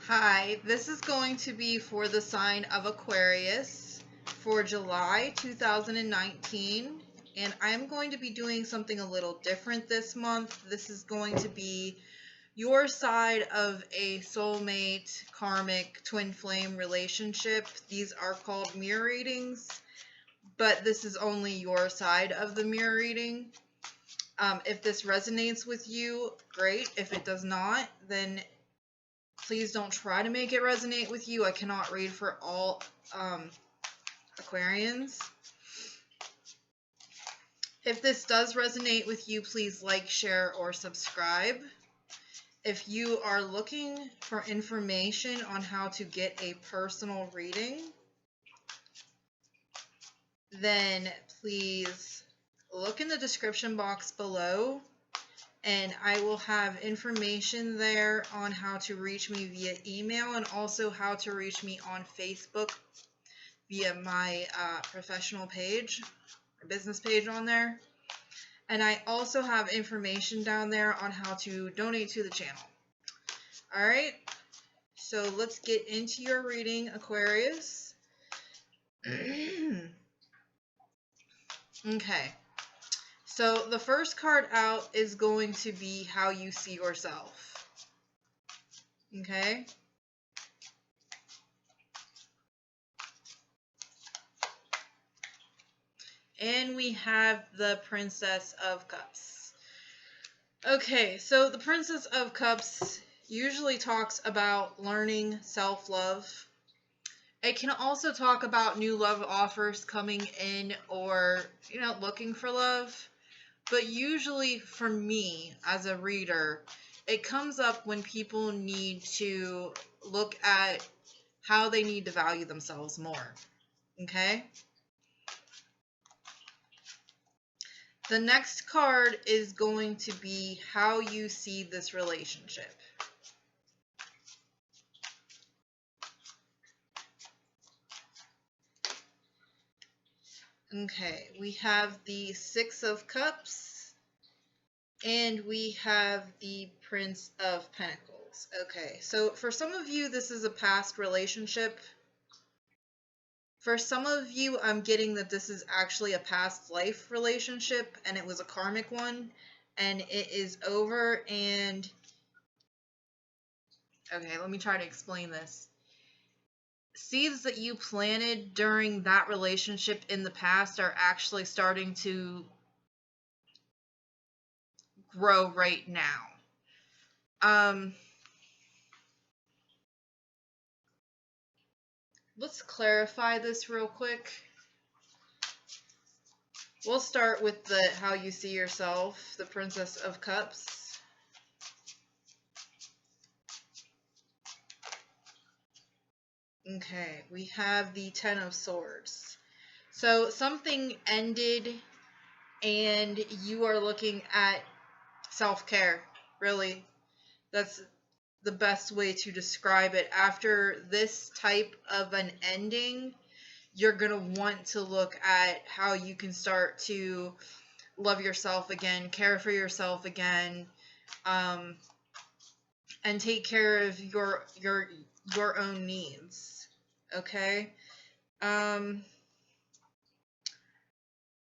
Hi, this is going to be for the sign of Aquarius for July 2019, and I'm going to be doing something a little different this month. This is going to be your side of a soulmate, karmic, twin flame relationship. These are called mirror readings, but this is only your side of the mirror reading. If this resonates with you, great. If it does not, then please don't try to make it resonate with you. I cannot read for all Aquarians. If this does resonate with you, please like, share, or subscribe. If you are looking for information on how to get a personal reading, then please look in the description box below, and I will have information there on how to reach me via email and also how to reach me on Facebook via my professional page, my business page on there. And I also have information down there on how to donate to the channel. Alright, so let's get into your reading, Aquarius. Okay. So the first card out is going to be how you see yourself. Okay? And we have the Princess of Cups. Okay, so the Princess of Cups usually talks about learning self-love. It can also talk about new love offers coming in or, looking for love. But usually for me as a reader, it comes up when people need to look at how they need to value themselves more. Okay? The next card is going to be how you see this relationship. Okay, we have the Six of Cups, and we have the Prince of Pentacles. Okay, so for some of you, this is a past relationship. For some of you, I'm getting that this is actually a past life relationship, and it was a karmic one, and it is over, and... Okay, let me try to explain this. Seeds that you planted during that relationship in the past are actually starting to grow right now. Let's clarify this real quick. We'll start with the how you see yourself, the Princess of Cups. Okay, we have the Ten of Swords. So something ended and you are looking at self-care, really. That's the best way to describe it. After this type of an ending, you're going to want to look at how you can start to love yourself again, care for yourself again, and take care of your own needs. Okay?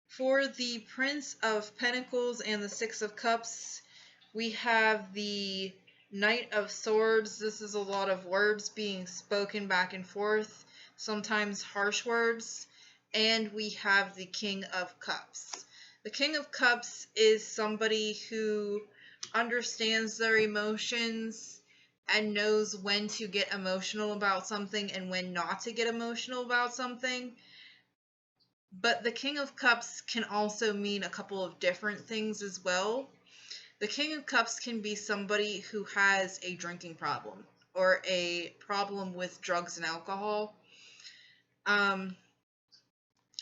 For the Prince of Pentacles and the Six of Cups, we have the Knight of Swords. This is a lot of words being spoken back and forth, sometimes harsh words. And we have the King of Cups. The King of Cups is somebody who understands their emotions and knows when to get emotional about something and when not to get emotional about something. But the King of Cups can also mean a couple of different things as well. The King of Cups can be somebody who has a drinking problem or a problem with drugs and alcohol. And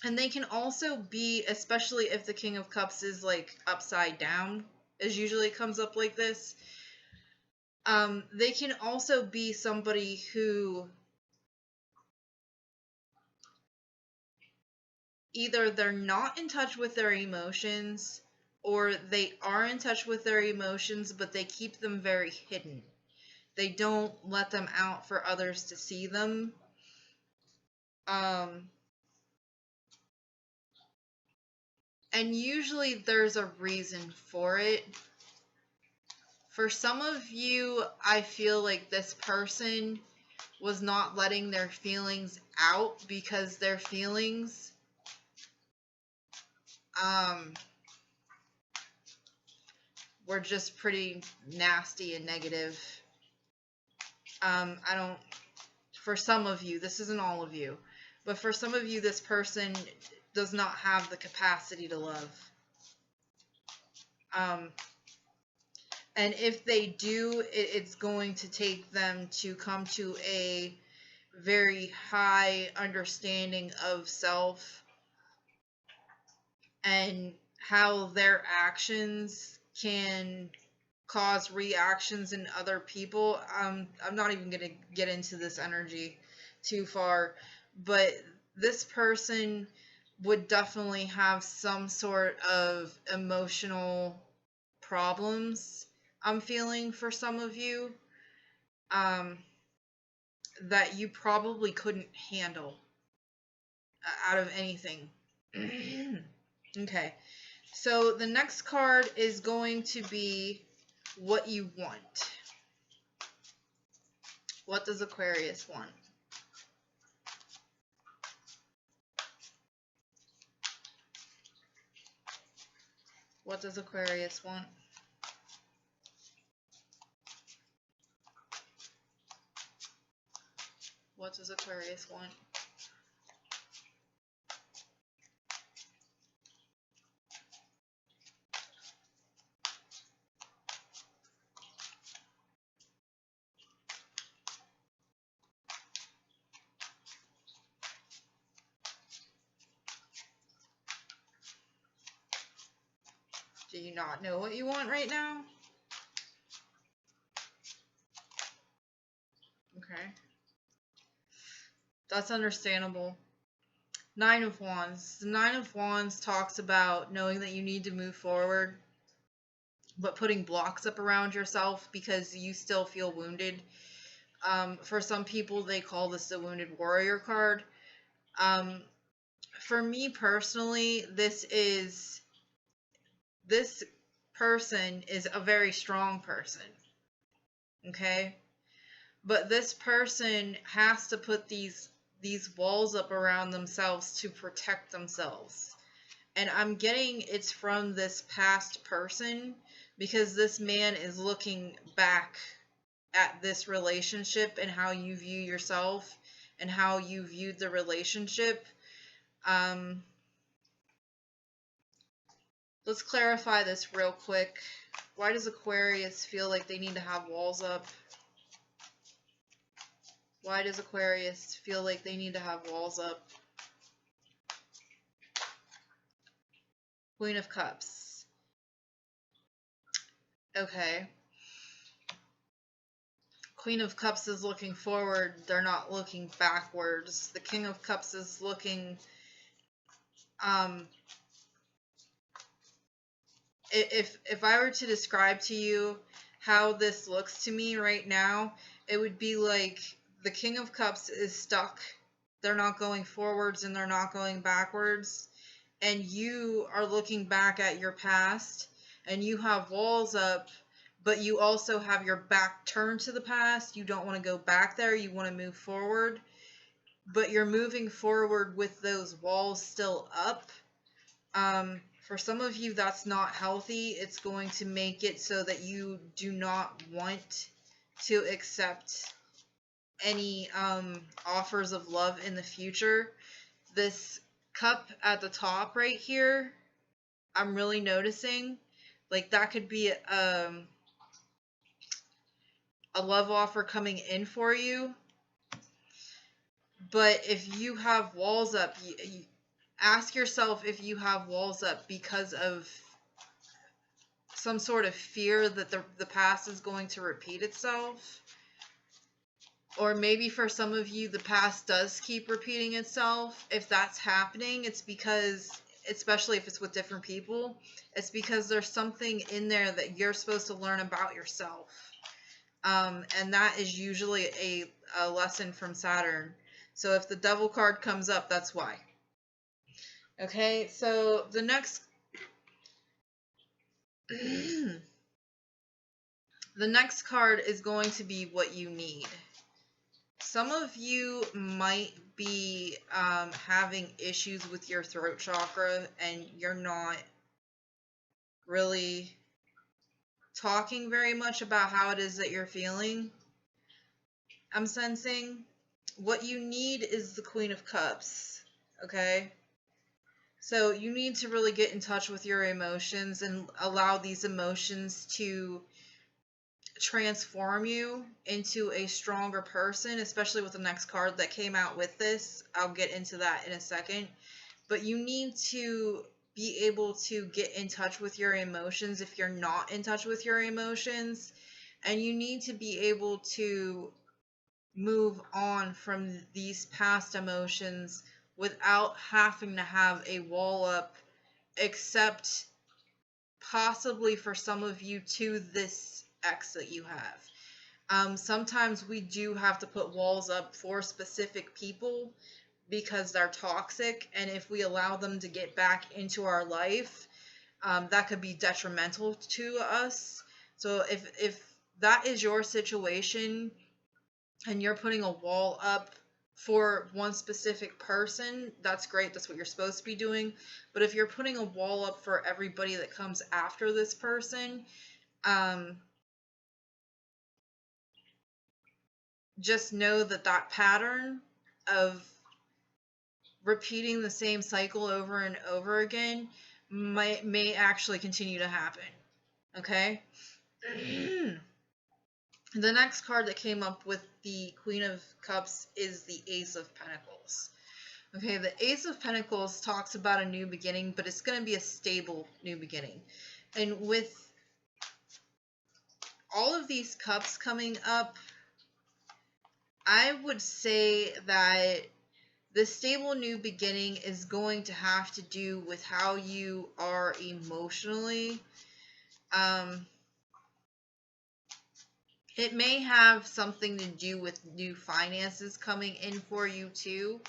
they can also be, especially if the King of Cups is like upside down, as usually it comes up like this. They can also be somebody who either they're not in touch with their emotions or they are in touch with their emotions, but they keep them very hidden. They don't let them out for others to see them. And usually there's a reason for it. For some of you, I feel like this person was not letting their feelings out because their feelings were just pretty nasty and negative. For some of you, this isn't all of you, but for some of you, this person does not have the capacity to love. And if they do, it's going to take them to come to a very high understanding of self and how their actions can cause reactions in other people. I'm not even going to get into this energy too far, but this person would definitely have some sort of emotional problems, I'm feeling, for some of you, that you probably couldn't handle out of anything. Okay, so the next card is going to be what you want. What does Aquarius want? What does Aquarius want? What does Aquarius want? Do you not know what you want right now? Okay. That's understandable. Nine of Wands. The Nine of Wands talks about knowing that you need to move forward, but putting blocks up around yourself because you still feel wounded. For some people, they call this the Wounded Warrior card. For me personally, this person is a very strong person. Okay? But this person has to put these walls up around themselves to protect themselves. And I'm getting it's from this past person because this man is looking back at this relationship and how you view yourself and how you viewed the relationship. Let's clarify this real quick. Why does Aquarius feel like they need to have walls up? Why does Aquarius feel like they need to have walls up? Queen of Cups. Okay. Queen of Cups is looking forward. They're not looking backwards. The King of Cups is looking... If I were to describe to you how this looks to me right now, it would be like the King of Cups is stuck. They're not going forwards and they're not going backwards. And you are looking back at your past and you have walls up, but you also have your back turned to the past. You don't want to go back there. You want to move forward, but you're moving forward with those walls still up. For some of you, that's not healthy. It's going to make it so that you do not want to accept any offers of love in the future. This cup at the top right here, I'm really noticing, like that could be a love offer coming in for you. But if you have walls up, you ask yourself if you have walls up because of some sort of fear that the past is going to repeat itself. Or maybe for some of you, the past does keep repeating itself. If that's happening, it's because, especially if it's with different people, it's because there's something in there that you're supposed to learn about yourself. And that is usually a lesson from Saturn. So if the Devil card comes up, that's why. Okay, so the next the next card is going to be what you need. Some of you might be having issues with your throat chakra, and you're not really talking very much about how it is that you're feeling. I'm sensing what you need is the Queen of Cups, okay? So you need to really get in touch with your emotions and allow these emotions to transform you into a stronger person, especially with the next card that came out with this. I'll get into that in a second. But you need to be able to get in touch with your emotions if you're not in touch with your emotions. And you need to be able to move on from these past emotions without having to have a wall up, except possibly for some of you to this ex that you have. Sometimes we do have to put walls up for specific people because they're toxic, and if we allow them to get back into our life, that could be detrimental to us. So if that is your situation and you're putting a wall up for one specific person, that's great. That's what you're supposed to be doing. But if you're putting a wall up for everybody that comes after this person, just know that that pattern of repeating the same cycle over and over again may actually continue to happen. Okay? The next card that came up with the Queen of Cups is the Ace of Pentacles. Okay, the Ace of Pentacles talks about a new beginning, but it's going to be a stable new beginning. And with all of these cups coming up, I would say that the stable new beginning is going to have to do with how you are emotionally. It may have something to do with new finances coming in for you too.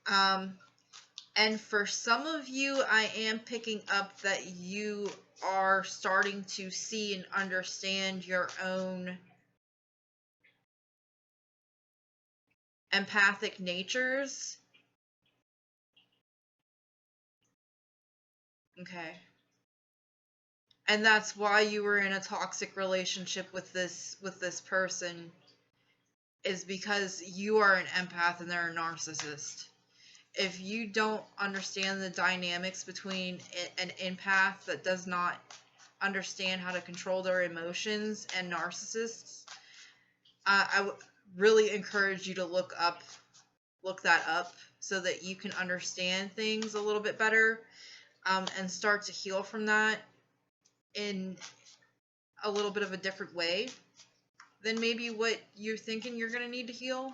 And for some of you, I am picking up that you are starting to see and understand your own empathic natures. Okay. And that's why you were in a toxic relationship with this person, is because you are an empath and they're a narcissist. If you don't understand the dynamics between an empath that does not understand how to control their emotions and narcissists, I would really encourage you to look that up so that you can understand things a little bit better, and start to heal from that in a little bit of a different way than maybe what you're thinking you're going to need to heal.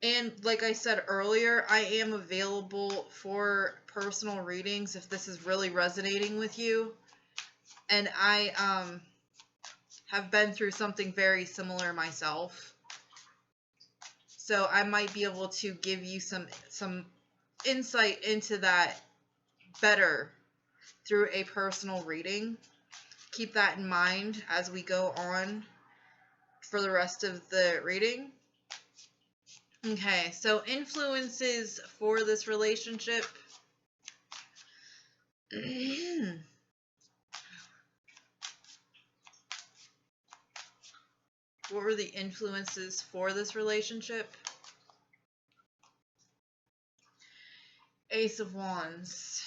And like I said earlier, I am available for personal readings if this is really resonating with you. And I have been through something very similar myself. So I might be able to give you some insight into that better through a personal reading. Keep that in mind as we go on for the rest of the reading. Okay, so influences for this relationship. What were the influences for this relationship? Ace of Wands.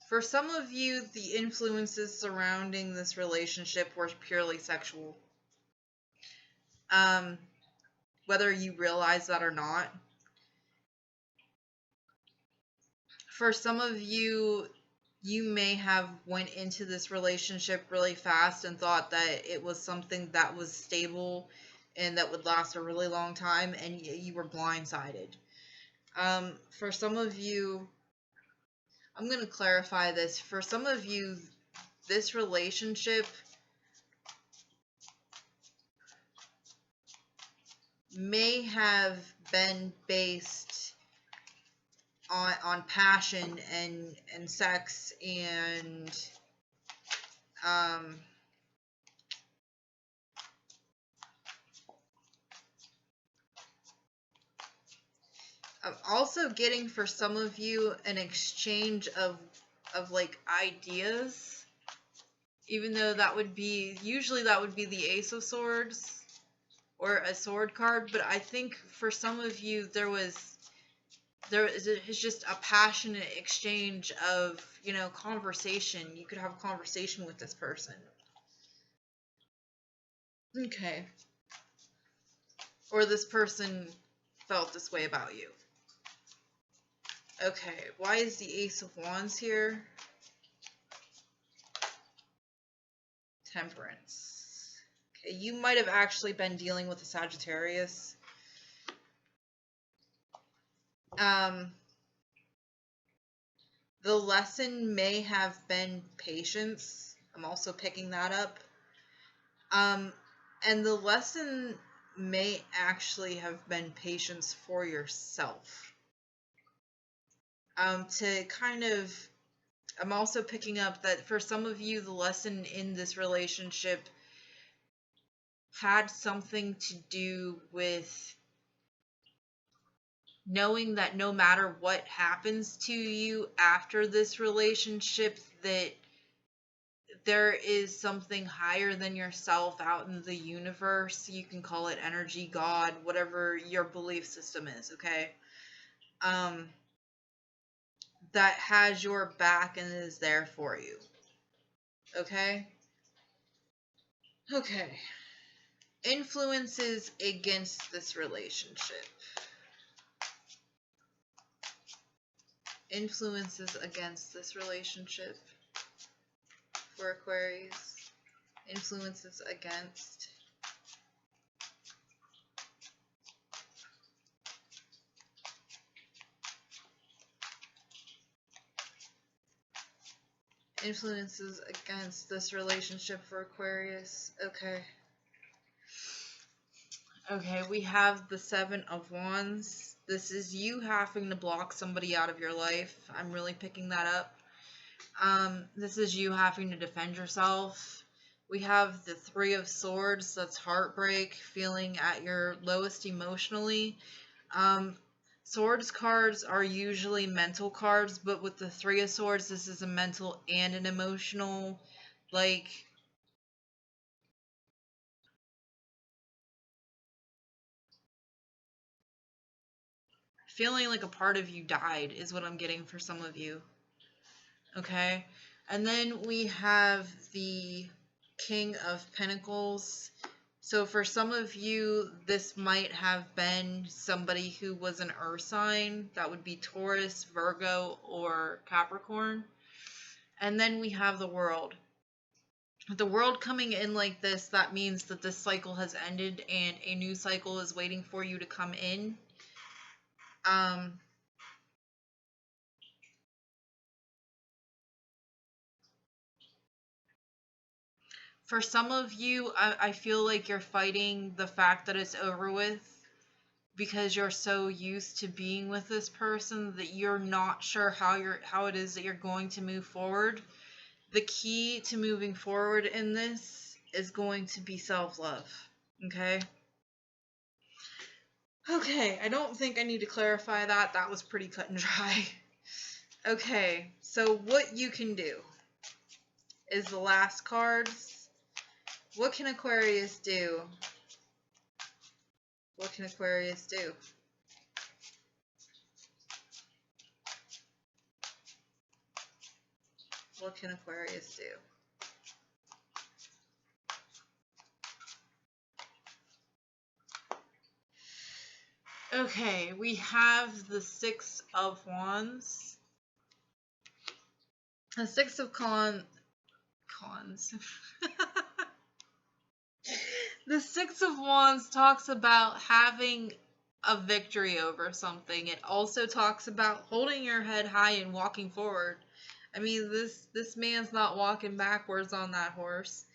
For some of you, the influences surrounding this relationship were purely sexual. Whether you realize that or not. For some of you, you may have went into this relationship really fast and thought that it was something that was stable and that would last a really long time, and you were blindsided. For some of you, I'm going to clarify this. For some of you, this relationship may have been based on passion and sex and I'm also getting for some of you an exchange of like ideas, even though that would be usually that would be the Ace of Swords or a sword card, but I think for some of you there is just a passionate exchange of, you know, conversation. You could have a conversation with this person. Okay. Or this person felt this way about you. Okay, why is the Ace of Wands here? Temperance. Okay, you might have actually been dealing with a Sagittarius. The lesson may have been patience. I'm also picking that up. And the lesson may actually have been patience for yourself. To kind of, I'm also picking up that for some of you, the lesson in this relationship had something to do with knowing that no matter what happens to you after this relationship, that there is something higher than yourself out in the universe. You can call it energy, God, whatever your belief system is, okay? That has your back and is there for you. Okay? Okay. Influences against this relationship. Influences against this relationship for Aquarius. Influences against. Influences against this relationship for Aquarius. Okay. Okay, we have the Seven of Wands. This is you having to block somebody out of your life. I'm really picking that up. This is you having to defend yourself. We have the Three of Swords. That's heartbreak, feeling at your lowest emotionally. Swords cards are usually mental cards, but with the Three of Swords, this is a mental and an emotional, like, feeling like a part of you died is what I'm getting for some of you. Okay? And then we have the King of Pentacles. So for some of you, this might have been somebody who was an earth sign. That would be Taurus, Virgo, or Capricorn. And then we have the World. The World coming in like this, that means that this cycle has ended and a new cycle is waiting for you to come in. For some of you, I feel like you're fighting the fact that it's over with because you're so used to being with this person that you're not sure how it is that you're going to move forward. The key to moving forward in this is going to be self-love. Okay? Okay, I don't think I need to clarify that. That was pretty cut and dry. Okay, so what you can do is the last cards. What can Aquarius do? What can Aquarius do? What can Aquarius do? Okay, we have the Six of Wands. The Six of Cons. The Six of Wands talks about having a victory over something. It also talks about holding your head high and walking forward. I mean, this man's not walking backwards on that horse.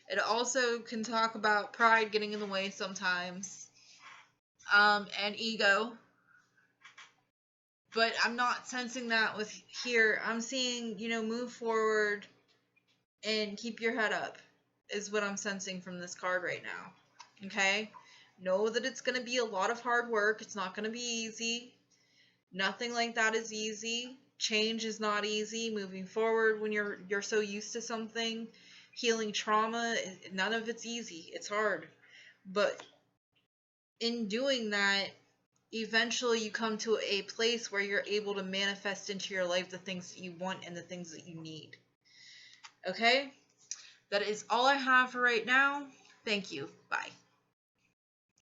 It also can talk about pride getting in the way sometimes, and ego. But I'm not sensing that with here. I'm seeing, move forward and keep your head up is what I'm sensing from this card right now. Okay? Know that it's going to be a lot of hard work. It's not going to be easy. Nothing like that is easy. Change is not easy. Moving forward when you're so used to something, healing trauma, none of it's easy. It's hard. But in doing that, eventually you come to a place where you're able to manifest into your life the things that you want and the things that you need. Okay? That is all I have for right now. Thank you. Bye.